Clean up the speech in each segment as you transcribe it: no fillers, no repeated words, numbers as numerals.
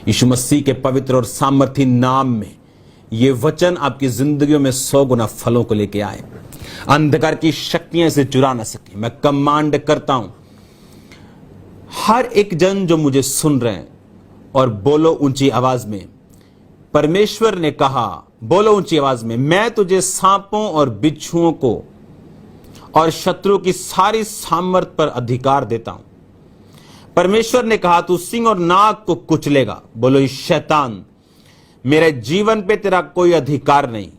यीशु मसीह के पवित्र और सामर्थी नाम में ये वचन आपकी जिंदगियों में 100 गुना फलों को लेके आए। अंधकार की शक्तियां इसे चुरा ना सके। मैं कमांड करता हूं, हर एक जन जो मुझे सुन रहे हैं, और बोलो ऊंची आवाज में, परमेश्वर ने कहा, बोलो ऊंची आवाज में, मैं तुझे सांपों और बिच्छुओं को और शत्रु की सारी सामर्थ पर अधिकार देता हूं। परमेश्वर ने कहा, तू सिंह और नाग को कुचलेगा। बोलो, इस शैतान, मेरे जीवन पे तेरा कोई अधिकार नहीं।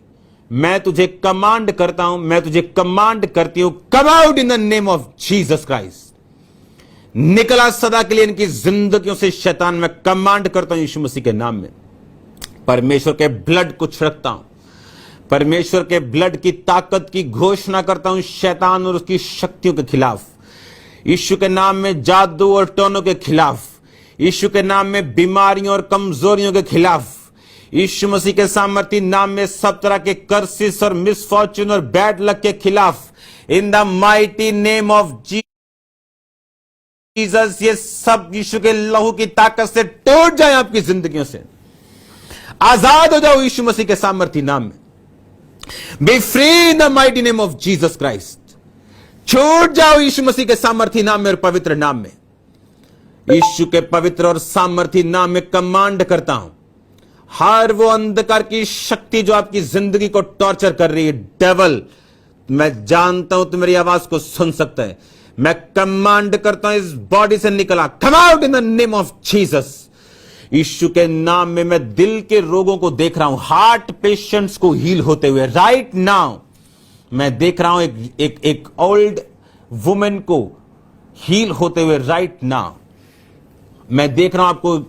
मैं तुझे कमांड करता हूं, मैं तुझे कमांड करती हूं, कम out in the name of Jesus Christ. निकला सदा के लिए इनकी जिंदगियों से शैतान। मैं कमांड करता हूं यीशु मसीह के नाम में। परमेश्वर के ब्लड को छिड़कता हूं, परमेश्वर के ब्लड की ताकत की घोषणा करता हूं शैतान और उसकी शक्तियों के खिलाफ। यीशु के नाम में जादू और टोनों के खिलाफ, यीशु के नाम में बीमारियों और कमजोरियों के खिलाफ, यीशु मसीह के सामर्थी नाम में सब तरह के कर्सिस और मिसफॉर्चून और बैड लक के खिलाफ, इन the mighty name of Jesus, ये सब यीशु के लहू की ताकत से टूट जाए आपकी जिंदगियों से। आजाद हो जाओ यीशु मसीह के सामर्थी नाम में। B free in the mighty name of Jesus Christ. छूट जाओ यीशु मसीह के सामर्थी नाम में और पवित्र नाम में। यीशु के पवित्र और सामर्थी नाम में कमांड करता हूं, हर वो अंधकार की शक्ति जो आपकी जिंदगी को टॉर्चर कर रही है, डेविल, मैं जानता हूं तुम मेरी आवाज को सुन सकता है। मैं कमांड करता हूं, इस बॉडी से निकला, come out in the name of Jesus. यीशु के नाम में मैं दिल के रोगों को देख रहा हूं, हार्ट पेशेंट्स को हील होते हुए राइट नाउ। मैं देख रहा हूं एक ओल्ड वुमेन को हील होते हुए राइट नाउ। मैं देख रहा हूं आपको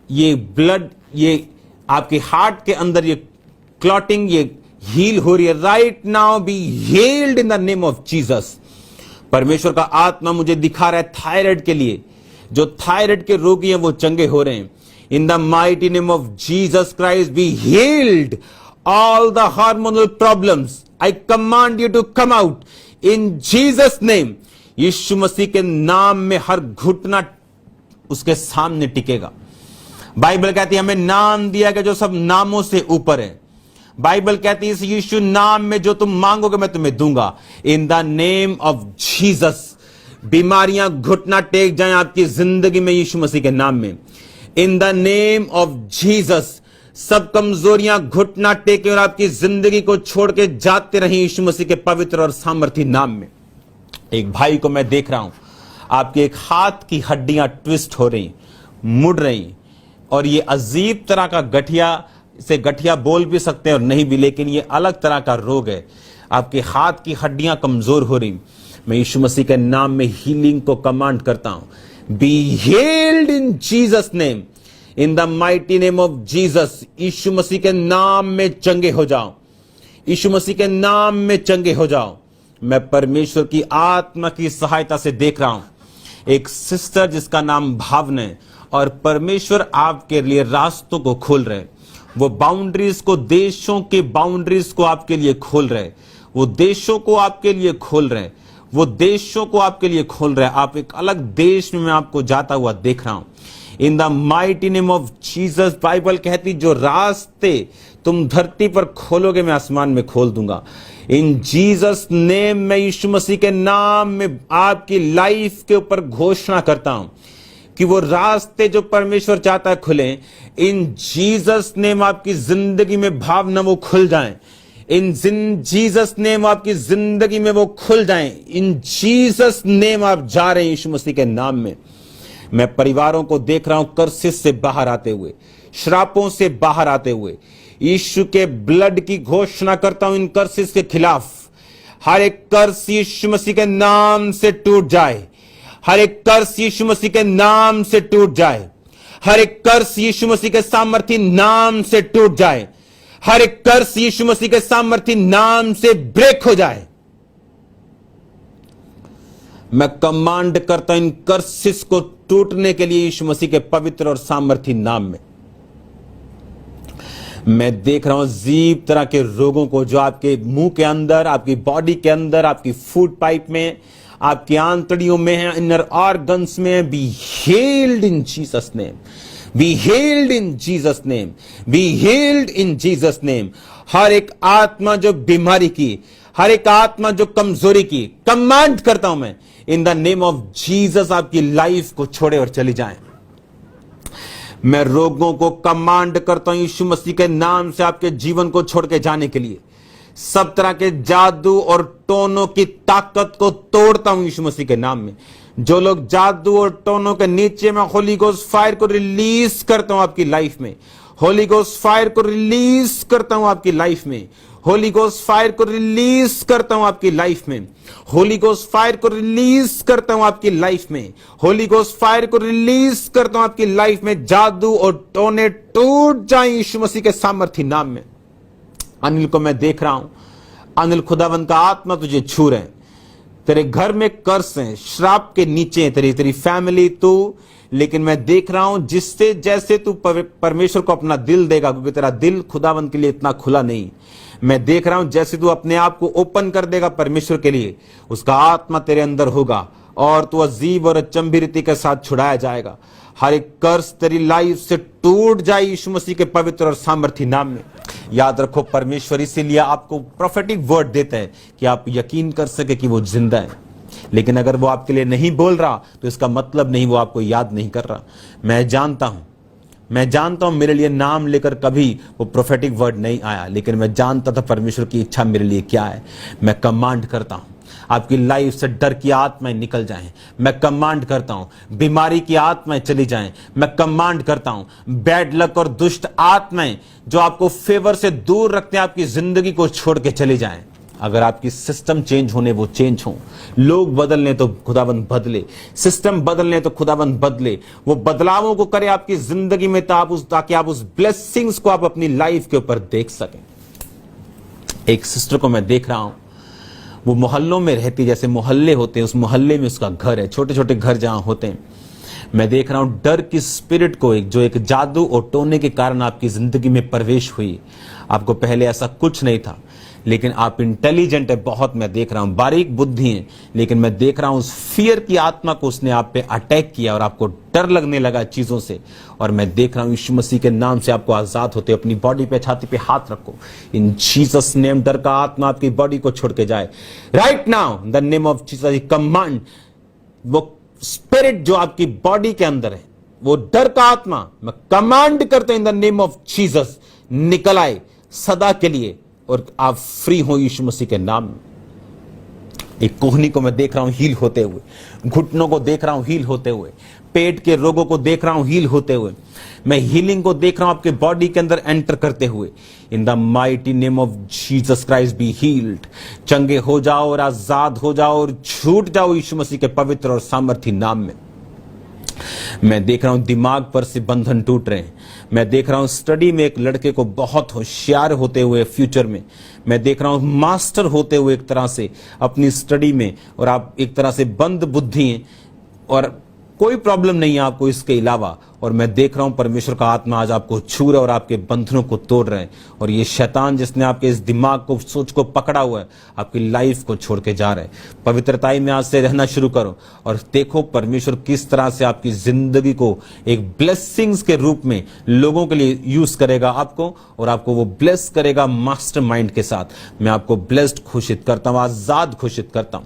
ये ब्लड, ये आपके हार्ट के अंदर ये क्लॉटिंग, ये हील हो रही है right now. B healed in the name of Jesus. परमेश्वर का आत्मा मुझे दिखा रहा है थायराइड के लिए, जो थायराइड के रोगी हैं वो चंगे हो रहे हैं। In the mighty name of Jesus Christ, be healed all the hormonal problems. I command you to come out in Jesus name. यीशु मसीह के नाम में हर घुटना उसके सामने टिकेगा। बाइबल कहती है हमें नाम दिया गया जो सब नामों से ऊपर है। बाइबल कहती है इस यीशु नाम में जो तुम मांगोगे मैं तुम्हें दूंगा। इन द नेम ऑफ जीसस बीमारियां घुटना टेक जाएं आपकी जिंदगी में यीशु मसीह के नाम में। इन द नेम ऑफ जीसस सब कमजोरियां घुटना टेके और आपकी जिंदगी को छोड़ के जाते रहीं यीशु मसीह के पवित्र और सामर्थी नाम में। एक भाई को मैं देख रहा हूं, आपके एक हाथ की हड्डियां ट्विस्ट हो रही, मुड़ रही, और ये अजीब तरह का गठिया, इसे गठिया बोल भी सकते हैं और नहीं भी, लेकिन ये अलग तरह का रोग है। आपके हाथ की हड्डियां कमजोर हो रही। मैं यीशु मसीह के नाम में हीलिंग को कमांड करता हूं, be healed in Jesus name. In the mighty name of Jesus, यीशु मसीह के नाम में चंगे हो जाओ, यीशु मसीह के नाम में चंगे हो जाओ। मैं परमेश्वर की आत्मा की सहायता से देख रहा हूं एक सिस्टर जिसका नाम भावना है, और परमेश्वर आपके लिए रास्तों को खोल रहे हैं। वो बाउंड्रीज को, देशों के बाउंड्रीज को आपके लिए खोल रहे हैं। वो देशों को आपके लिए खोल रहे हैं, वो देशों को आपके लिए खोल रहे हैं। आप एक अलग देश में मैं आपको जाता हुआ देख रहा हूं। इन the mighty name of Jesus, Bible कहती जो रास्ते तुम धरती पर खोलोगे मैं आसमान में खोल दूंगा। इन जीसस नेम में, यीशु मसीह के नाम में आपकी लाइफ के ऊपर घोषणा करता हूं कि वो रास्ते जो परमेश्वर चाहता है खुले। इन जीसस नेम आपकी जिंदगी में भावना वो खुल जाएं। इन जीसस नेम आपकी जिंदगी में वो खुल जाएं। इन जीसस नेम आप जा रहे हैं यीशु मसीह के नाम में। मैं परिवारों को देख रहा हूं कर्सिस से बाहर आते हुए, श्रापों से बाहर आते हुए। यीशु के ब्लड की घोषणा करता हूं इन कर्सिस के खिलाफ। हर एक कर्स यीशु मसीह के नाम से टूट जाए। हर एक कर्स यीशु मसीह के नाम से टूट जाए। हर एक कर्स यीशु मसीह के सामर्थी नाम से टूट जाए। हर एक कर्स यीशु मसीह के सामर्थी नाम से ब्रेक हो जाए। मैं कमांड करता हूं इन कर्सिस को टूटने के लिए यीशु मसीह के पवित्र और सामर्थी नाम में। मैं देख रहा हूं अजीब तरह के रोगों को जो आपके मुंह के अंदर, आपकी बॉडी के अंदर, आपकी फूड पाइप में, आपकी आंतड़ियों में है, इनर ऑर्गन्स में, be healed in Jesus name. Be healed in Jesus name, be healed in Jesus name. हर एक आत्मा जो बीमारी की, हर एक आत्मा जो कमजोरी की, कमांड करता हूं मैं इन द नेम ऑफ जीसस, आपकी लाइफ को छोड़े और चली जाएं। मैं रोगों को कमांड करता हूं यीशु मसीह के नाम से आपके जीवन को छोड़ के जाने के लिए। सब तरह के जादू और टोनों की ताकत को तोड़ता हूं यीशु मसीह के नाम में। जो लोग जादू और टोनों के नीचे, मैं होली गोस्ट फायर को रिलीज करता हूं आपकी लाइफ में। होली गोस्ट फायर को रिलीज करता हूं आपकी लाइफ में। होली गोस्ट फायर को रिलीज करता हूं आपकी लाइफ में। होली गोस्ट फायर को रिलीज करता हूं आपकी लाइफ में। होली गोस्ट फायर को रिलीज करता हूं आपकी लाइफ में। जादू और टोने टूट जाएं यीशु मसीह के सामर्थी नाम में। अनिल को मैं देख रहा हूं, अनिल, खुदावंद का आत्मा तुझे छू रहे हैं। तेरे घर में कर्स हैं, श्राप के नीचे है तेरी फैमिली, तू, लेकिन मैं देख रहा हूं जिससे जैसे तू परमेश्वर को अपना दिल देगा, क्योंकि तेरा दिल खुदावंद के लिए इतना खुला नहीं। मैं देख रहा हूं जैसे तू अपने आप को ओपन कर देगा परमेश्वर के लिए, उसका आत्मा तेरे अंदर होगा और तू अजीब और अचंभी रीति के साथ छुड़ाया जाएगा। हर एक कर्ज तेरी लाइफ से टूट जाए यीशु मसीह के पवित्र और सामर्थी नाम में। याद रखो, परमेश्वर इसीलिए आपको प्रोफेटिक वर्ड देता है कि आप यकीन कर सके कि वो जिंदा है। लेकिन अगर वो आपके लिए नहीं बोल रहा तो इसका मतलब नहीं वो आपको याद नहीं कर रहा। मैं जानता हूं मेरे लिए नाम लेकर कभी वो प्रोफेटिक वर्ड नहीं आया, लेकिन मैं जानता था परमेश्वर की इच्छा मेरे लिए क्या है। मैं कमांड करता हूं आपकी लाइफ से डर की आत्माएं निकल जाएं। मैं कमांड करता हूं बीमारी की आत्माएं चली जाएं। मैं कमांड करता हूं बैड लक और दुष्ट आत्माएं जो आपको फेवर से दूर रखते हैं, आपकी जिंदगी को छोड़ के चली जाएं। अगर आपकी सिस्टम चेंज होने वो चेंज हो, लोग बदलने तो खुदाबंद बदले, सिस्टम बदलने तो खुदाबंद बदले। वो बदलावों को करे आपकी जिंदगी में ताकि आप उस ब्लेसिंग्स को आप अपनी लाइफ के ऊपर देख सकें। एक सिस्टर को मैं देख रहा हूं, वो मोहल्लों में रहती, जैसे मोहल्ले होते हैं उस मोहल्ले में उसका घर है, छोटे छोटे घर जहां होते हैं। मैं देख रहा हूं डर की स्पिरिट को जो एक जादू और टोने के कारण आपकी जिंदगी में प्रवेश हुई। आपको पहले ऐसा कुछ नहीं था, लेकिन आप इंटेलिजेंट है बहुत। मैं देख रहा हूं बारीक बुद्धि है, लेकिन मैं देख रहा हूं उस फियर की आत्मा को उसने आप पे अटैक किया और आपको डर लगने लगा चीजों से। और मैं देख रहा हूं यीशु मसीह के नाम से आपको आजाद होते, अपनी बॉडी पे, छाती पे हाथ रखो। इन जीसस नेम डर का आत्मा आपकी बॉडी को छोड़ के जाए right now in the name of Jesus. Command वो स्पिरिट जो आपकी बॉडी के अंदर है, वो डर का आत्मा, मैं कमांड करता हूं इन द नेम ऑफ जीसस, निकल आए सदा के लिए और आप फ्री हो यीशु मसीह के नाम में। एक कोहनी को मैं देख रहा हूं हील होते हुए, घुटनों को देख रहा हूं हील होते हुए, पेट के रोगों को देख रहा हूं हील होते हुए। मैं हीलिंग को देख रहा हूं आपके बॉडी के अंदर एंटर करते हुए। In the mighty name of Jesus Christ be healed. चंगे हो जाओ और आजाद हो जाओ और छूट जाओ यीशु मसीह के पवित्र और सामर्थी नाम में। मैं देख रहा हूं दिमाग पर से बंधन टूट रहे हैं। मैं देख रहा हूं स्टडी में एक लड़के को बहुत होशियार होते हुए फ्यूचर में। मैं देख रहा हूं मास्टर होते हुए एक तरह से अपनी स्टडी में, और आप एक तरह से बंद बुद्धि हैं और कोई प्रॉब्लम नहीं है आपको इसके अलावा। और मैं देख रहा हूं परमेश्वर का आत्मा आज आपको छू रहा है और आपके बंधनों को तोड़ रहे हैं। और ये शैतान जिसने आपके इस दिमाग को, सोच को पकड़ा हुआ है, आपकी लाइफ को छोड़ के जा रहे हैं। पवित्रताई में आज से रहना शुरू करो और देखो परमेश्वर किस तरह से आपकी जिंदगी को एक ब्लेसिंग्स के रूप में लोगों के लिए यूज करेगा आपको, और आपको वो ब्लेस करेगा मास्टर माइंड के साथ। मैं आपको ब्लेस्ड घोषित करता हूं, आजाद घोषित करता हूं।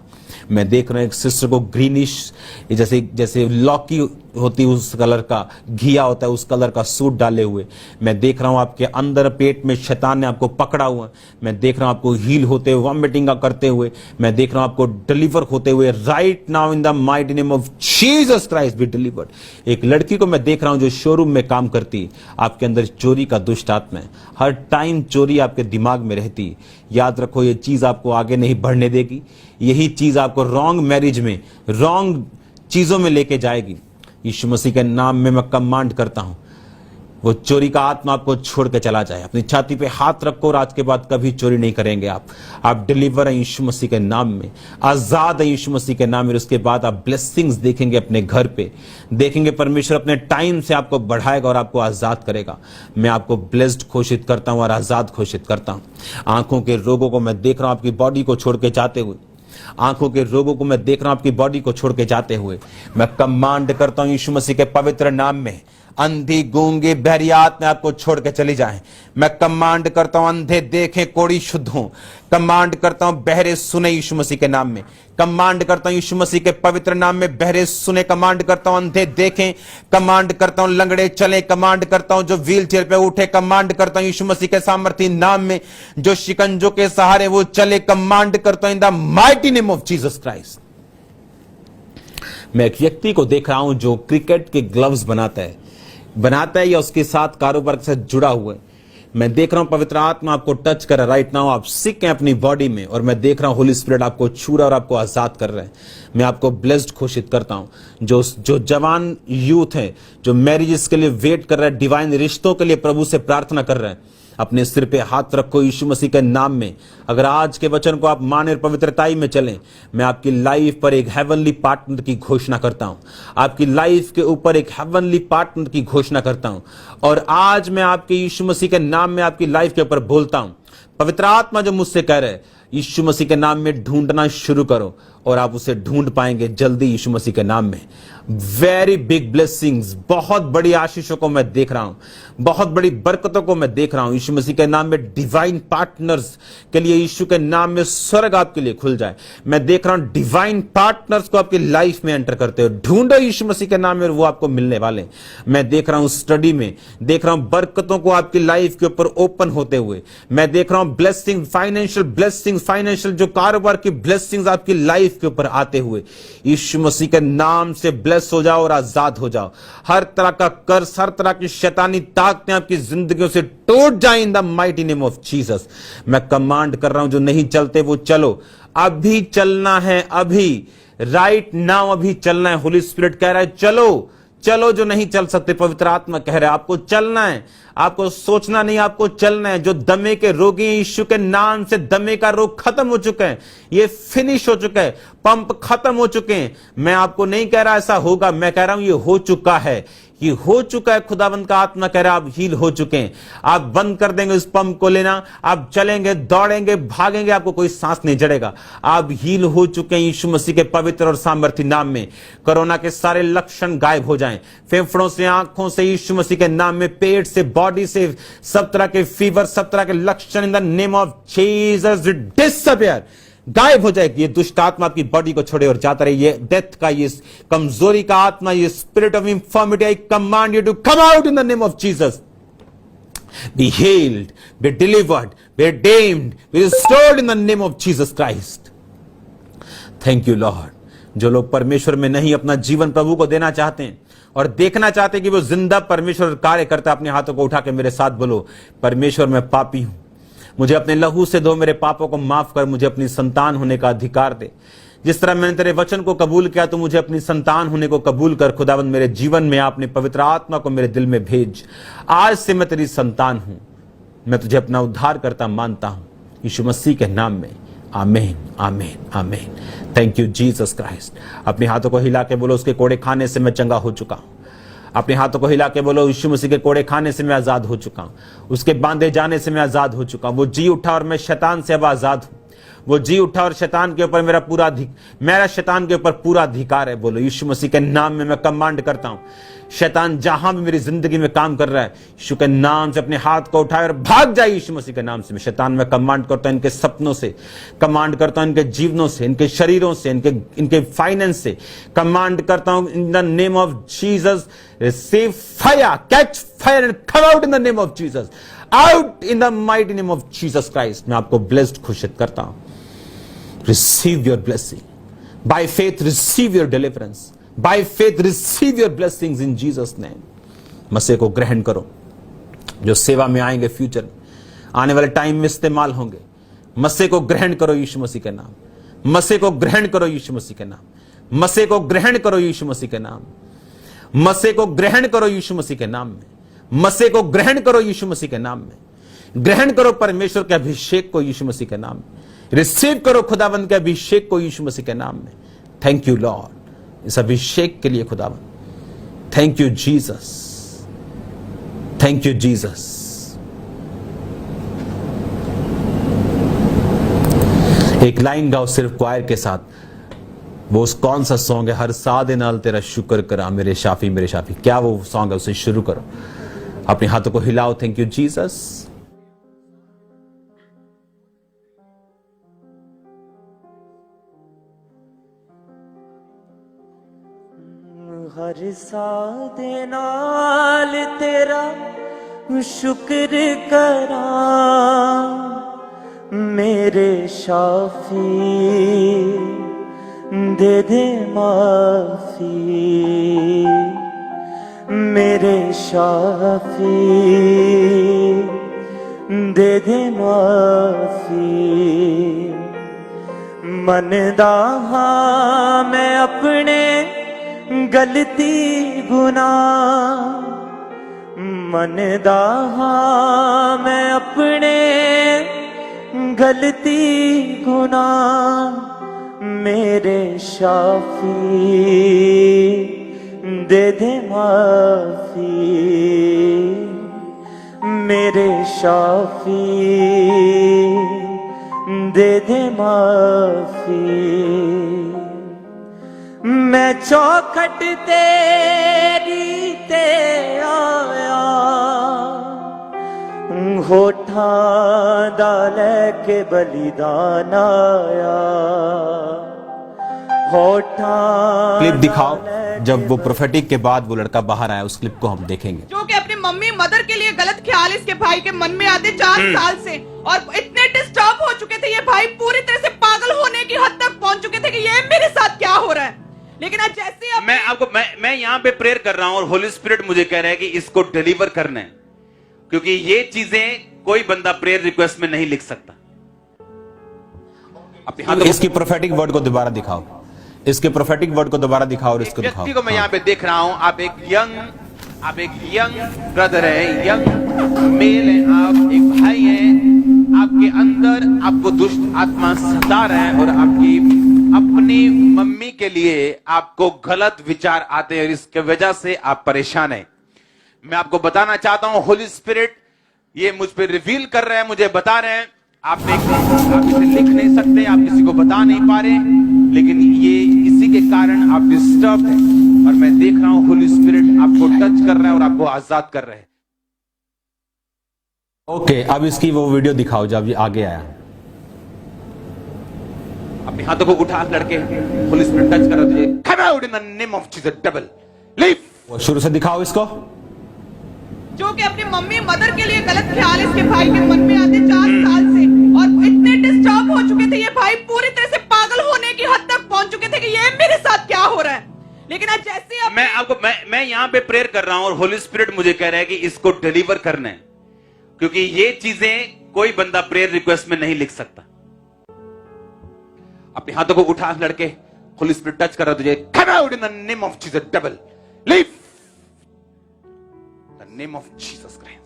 मैं देख रहा हूं एक सिस्टर को ग्रीनिश, जैसे लौकी होती उस कलर का, घिया होता है उस कलर का सूट डाले हुए। मैं देख रहा हूं आपके अंदर पेट में शैतान ने आपको पकड़ा हुआ। मैं देख रहा हूं आपको हील होते हुए, वॉमिटिंग करते हुए। मैं देख रहा हूं आपको डिलीवर होते हुए right now in the mighty name of Jesus Christ be delivered. एक लड़की को मैं देख रहा हूं जो शोरूम में काम करती है। आपके अंदर चोरी का दुष्ट आत्मा है, हर टाइम चोरी आपके दिमाग में रहती है। याद रखो ये चीज आपको आगे नहीं बढ़ने देगी। यही चीज आपको रॉन्ग मैरिज में, रॉन्ग चीजों में लेके जाएगी। यीशु मसीह के नाम में मैं कमांड करता हूं वो चोरी का आत्मा आपको छोड़ के चला जाए। अपनी छाती पे हाथ रखो और आज के बाद कभी चोरी नहीं करेंगे आप डिलीवर हैं यीशु मसीह के नाम में, आजाद हैं यीशु मसीह के नाम में। उसके बाद आप ब्लेसिंग्स देखेंगे अपने घर पे, देखेंगे परमेश्वर अपने टाइम से आपको बढ़ाएगा और आपको आजाद करेगा। मैं आपको ब्लेस्ड घोषित करता हूं और आजाद घोषित करता हूं। आंखों के रोगों को मैं देख रहा हूं आपकी बॉडी को छोड़ के जाते हुए। आंखों के रोगों को मैं देख रहा हूं आपकी बॉडी को छोड़ के जाते हुए। मैं कमांड करता हूं यीशु मसीह के पवित्र नाम में, अंधी गूंगी बहरियात में आपको छोड़ के चली जाएं। मैं कमांड करता हूं अंधे देखें, कोढ़ी शुद्ध हों। कमांड करता हूं बहरे सुने यीशु मसीह के नाम में। कमांड करता हूं यीशु मसीह के पवित्र नाम में बहरे सुने। कमांड करता हूं अंधे देखें। कमांड करता हूं लंगड़े चले। कमांड करता हूं जो व्हील चेयर पे उठे। कमांड करता हूं यीशु मसीह के सामर्थी नाम में जो शिकंजों के सहारे वो चले। कमांड करता हूं इन the mighty name of Jesus Christ. मैं एक व्यक्ति को देख रहा हूं जो क्रिकेट के ग्लव्स बनाता है या उसके साथ कारोबार के साथ जुड़ा हुआ है। मैं देख रहा हूं पवित्र आत्मा आपको टच कर रहा है राइट नाउ। आप सिक हैं अपनी बॉडी में और मैं देख रहा हूं होली स्पिरिट आपको छू रहा और आपको आजाद कर रहा है। मैं आपको ब्लेस्ड घोषित करता हूं। जो जवान यूथ है जो मैरिजेस के लिए वेट कर रहा है, डिवाइन रिश्तों के लिए प्रभु से प्रार्थना कर रहा है, अपने सिर पे हाथ रखो यीशु मसीह के नाम में। अगर आज के वचन को आप माने और पवित्रताई में चलें, मैं आपकी लाइफ पर एक हेवनली पार्टनर की घोषणा करता हूं। आपकी लाइफ के ऊपर एक हेवनली पार्टनर की घोषणा करता हूं। और आज मैं आपके यीशु मसीह के नाम में आपकी लाइफ के ऊपर बोलता हूं। पवित्र आत्मा जो मुझसे कह रहे हैं यीशु मसीह के नाम में ढूंढना शुरू करो और आप उसे ढूंढ पाएंगे जल्दी यीशु मसीह के नाम में। वेरी बिग ब्लेसिंग्स, बहुत बड़ी आशीषों को मैं देख रहा हूं, बहुत बड़ी बरकतों को मैं देख रहा हूं यीशु मसीह के नाम में। डिवाइन पार्टनर्स के लिए यीशु के नाम में स्वर्ग आपके लिए खुल जाए। मैं देख रहा हूं डिवाइन पार्टनर्स को आपकी लाइफ में एंटर करते हो। ढूंढो यीशु मसीह के नाम में और वो आपको मिलने वाले। मैं देख रहा हूं स्टडी में, देख रहा हूं बरकतों को आपकी लाइफ के ऊपर ओपन होते हुए। मैं देख रहा हूं ब्लेसिंग, फाइनेंशियल ब्लेसिंग, फाइनेंशियल जो कारोबार की ब्लेसिंग्स आपकी लाइफ के ऊपर आते हुए। यीशु मसीह के नाम से ब्लेस हो जाओ और आजाद हो जाओ। हर तरह का कर्ज, हर तरह की शैतानी ताकतें आपकी जिंदगियों से टूट जाए इन the mighty name of Jesus. मैं कमांड कर रहा हूं जो नहीं चलते वो चलो। अभी चलना है, अभी राइट नाउ अभी चलना है। होली स्पिरिट कह रहा है चलो चलो। जो नहीं चल सकते पवित्र आत्मा कह रहा है आपको चलना है। आपको सोचना नहीं, आपको चलना है। जो दमे के रोगी हैं यीशु के नाम से दमे का रोग खत्म हो चुका है, ये फिनिश हो चुका है, पंप खत्म हो चुके हैं। मैं आपको नहीं कह रहा ऐसा होगा, मैं कह रहा हूं ये हो चुका है, ये हो चुका है। खुदावंद का आत्मा कह रहा है आप हील हो चुके हैं। आप बंद कर देंगे उस पंप को लेना, आप चलेंगे, दौड़ेंगे, भागेंगे, आपको कोई सांस नहीं जड़ेगा। आप हील हो चुके हैं यीशु मसीह के पवित्र और सामर्थी नाम में। कोरोना के सारे लक्षण गायब हो जाएं, फेफड़ों से, आंखों से यीशु मसीह के नाम में, पेट से, बॉडी से, सब तरह के फीवर, सब तरह के लक्षण इन the name of Jesus disappear, गायब हो जाएगी। ये दुष्ट आत्मा आपकी बॉडी को छोड़े और जाता रहे। ये डेथ का, ये कमजोरी का आत्मा, ये spirit of infirmity, I command you to come out in the name of Jesus. Be healed, be delivered, be redeemed, be restored in the name of Jesus Christ. Thank you Lord. जो लोग परमेश्वर में नहीं अपना जीवन प्रभु को देना चाहते हैं और देखना चाहते हैं कि वो जिंदा परमेश्वर कार्य करता, अपने हाथों को उठा के मेरे साथ बोलो, परमेश्वर मैं पापी हूं, मुझे अपने लहू से धो, मेरे पापों को माफ कर, मुझे अपनी संतान होने का अधिकार दे। जिस तरह मैंने तेरे वचन को कबूल किया तो मुझे अपनी संतान होने को कबूल कर। खुदावंद मेरे जीवन में आपने पवित्र आत्मा को मेरे दिल में भेज। आज से मैं तेरी संतान हूं, मैं तुझे अपना उद्धार करता मानता हूं यीशु मसीह के नाम में। आमीन, आमीन, आमीन। Thank you Jesus Christ. अपने हाथों को हिला के बोलो, उसके कोड़े खाने से मैं चंगा हो चुका हूं। अपने हाथों को हिला के बोलो, यीशु मसीह के कोड़े खाने से मैं आजाद हो चुका हूं, उसके बांधे जाने से मैं आजाद हो चुका हूं। वो जी उठा और मैं शैतान से अब आजाद हूं। वो जी उठा और शैतान के ऊपर मेरा शैतान के ऊपर पूरा अधिकार है। बोलो, यीशु मसीह के नाम में मैं कमांड करता हूं, शैतान जहां भी मेरी जिंदगी में काम कर रहा है, यीशु के नाम से अपने हाथ को उठाए और भाग जाए यीशु मसीह के नाम से। मैं शैतान में कमांड करता हूं, इनके सपनों से कमांड करता हूं, इनके जीवनों से, इनके शरीरों से, इनके फाइनेंस से कमांड करता हूं इन the name of Jesus. Receive fire, catch fire and come out in the name of Jesus, out in the mighty name of Jesus Christ. मैं आपको ब्लेस्ड घोषित करता हूं। Receive your blessing. By faith, receive your deliverance. By faith, receive your blessings in Jesus' name. मसीह को ग्रहण करो, जो सेवा में आएंगे, फ्यूचर में आने वाले टाइम में इस्तेमाल होंगे। मसीह को ग्रहण करो यीशु मसीह के नाम। मसीह को ग्रहण करो यीशु मसीह के नाम। मसीह को ग्रहण करो यीशु मसीह के नाम। मसीह को ग्रहण करो यीशु मसीह के नाम में। मसीह को ग्रहण करो यीशु मसीह के नाम में। ग्रहण करो परमेश्वर के अभिषेक को यीशु मसीह के नाम में। रिसीव करो खुदावंद के अभिषेक को यीशु मसीह के नाम में। थैंक यू लॉर्ड, इस अभिषेक के लिए खुदावंद। Thank you Jesus, thank you Jesus. एक लाइन गाओ सिर्फ क्वायर के साथ। वो उस कौन सा सॉन्ग है, हर सादे नाल तेरा शुक्र करा मेरे शाफी, क्या वो सॉन्ग है, उसे शुरू करो, अपने हाथों को हिलाओ। Thank you Jesus. हर सादे नाल तेरा शुक्र करा मेरे शाफी, दे माफी मेरे शाफी, दे माफी। मनदा हां मैं अपने गलती गुनाह, मनदा हां मैं अपने गलती गुनाह मेरे शाफी, दे माफी मेरे शाफी, दे माफी। मैं चौखट तेरी ते आया, होठां दा लैके बलिदान आया, होठां क्लिप दिखाओ, जब वो प्रोफेटिक के बाद वो लड़का बाहर आया, उस क्लिप को हम देखेंगे। जो कि अपनी मम्मी मदर के लिए गलत ख्याल इसके भाई के मन में आते 4 साल से, और इतने डिस्टर्ब हो चुके थे ये भाई, पूरी तरह से पागल होने की हद तक पहुंच चुके थे कि ये मेरे साथ क्या हो रहा है। लेकिन आज जैसे मैं यहाँ पे प्रेयर कर रहा हूँ और होली स्पिरिट मुझे कह रहा है कि इसको डिलीवर करना है, क्योंकि ये चीजें कोई बंदा प्रेयर रिक्वेस्ट में नहीं लिख सकता। इसकी प्रोफेटिक वर्ड को दोबारा दिखाओ, इसके प्रोफेटिक वर्ड को दोबारा दिखाओ और इसको दिखाओ। व्यक्ति को मैं यहाँ पे देख रहा हूँ, आप एक यंग ब्रदर है, यंग मेल है, आप एक भाई हैं, आपके अंदर आपको दुष्ट आत्मा सता रहा है और आपकी अपनी मम्मी के लिए आपको गलत विचार आते हैं और इसके वजह से आप परेशान हैं। मैं आपको बताना चाहता हूं, होली स्पिरिट ये मुझ पे रिवील कर रहे हैं, मुझे बता रहे हैं। आप इसे लिख नहीं सकते, आप किसी को बता नहीं पा रहे, लेकिन ये इसी के कारण आप डिस्टर्ब हैं और मैं देख रहा हूं होली स्पिरिट आपको टच कर रहा है और आपको आजाद कर रहे हैं। ओके, अब इसकी वो वीडियो दिखाओ जब ये आगे आया। अपने हाथों को उठा, लड़के होली स्पिरिट टच कर रहा है तुझे। कम out in the name of Jesus devil, leave. शुरू से दिखाओ इसको। जो कि अपनी मम्मी मदर के लिए गलत ख्याल इसके भाई के मन में आते 4 साल से, और इतने डिस्टर्ब हो चुके थे ये भाई, पूरी तरह से पागल होने की हद तक पहुंच चुके थे कि ये मेरे साथ क्या हो रहा है। लेकिन आज जैसे मैं यहाँ पे प्रेयर कर रहा हूं और होली स्पिरिट मुझे कह रहा है कि इसको डिलीवर करना है, क्योंकि ये चीजें कोई बंदा प्रेयर रिक्वेस्ट में नहीं लिख सकता। अपने हाथों को उठा, लड़के होली स्पिरिट टच कर रहा है तुझे। कम out in the name of Jesus devil, leave the name of Jesus Christ.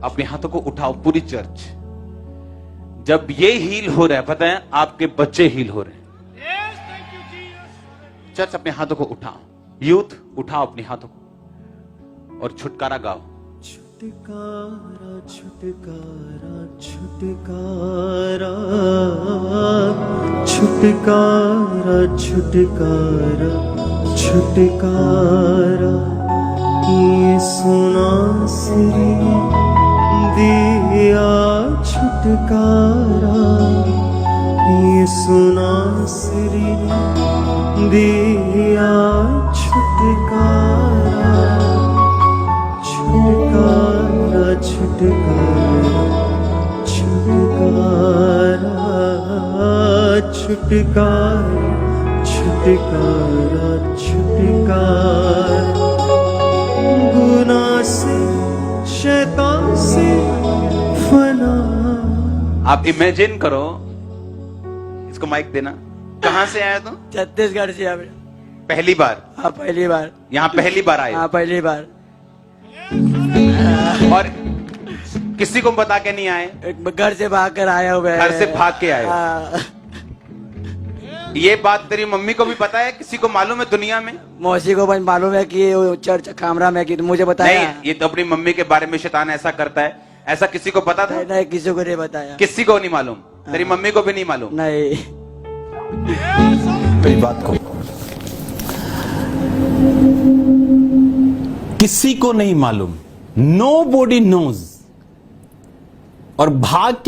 अपने हाथों को उठाओ पूरी चर्च। जब ये हील हो रहा है, पता है आपके बच्चे हील हो रहे हैं। चर्च अपने हाथों को उठाओ, यूथ उठाओ अपने हाथों को और छुटकारा गाओ। छुटकारा छुटकारा छुटकारा छुटकारा छुटकारा छुटकारा, ये सुना श्री दिया छुटकारा, ये सुना श्री दिया छुटकारा, छुटकारा छुटकारा छुटकारा छुटकारा छुटकारा छुटकारा गुनाह से शैतान से फना। आप इमेजिन करो, इसको माइक देना, कहां से आया तुम? छत्तीसगढ़ से अब पहली बार? हाँ पहली बार। यहाँ पहली बार आए? हाँ पहली बार। और किसी को बता के नहीं आए? एक घर से भाग कर आया हुआ है। घर से भाग के आए? हाँ। ये बात तेरी मम्मी को भी पता है? किसी को मालूम है दुनिया में? मौसी को बस मालूम है कि वो चर्च कामरा में कि मुझे बताया। नहीं, ये तो अपनी मम्मी के बारे में शैतान ऐसा करता है, ऐसा किसी को पता था? नहीं किसी को नहीं बताया। किसी को नहीं मालूम? तेरी मम्मी को भी नहीं मालूम? नहीं। मेरी बात को किसी को नहीं मालूम, नो बॉडी नोज। और भाग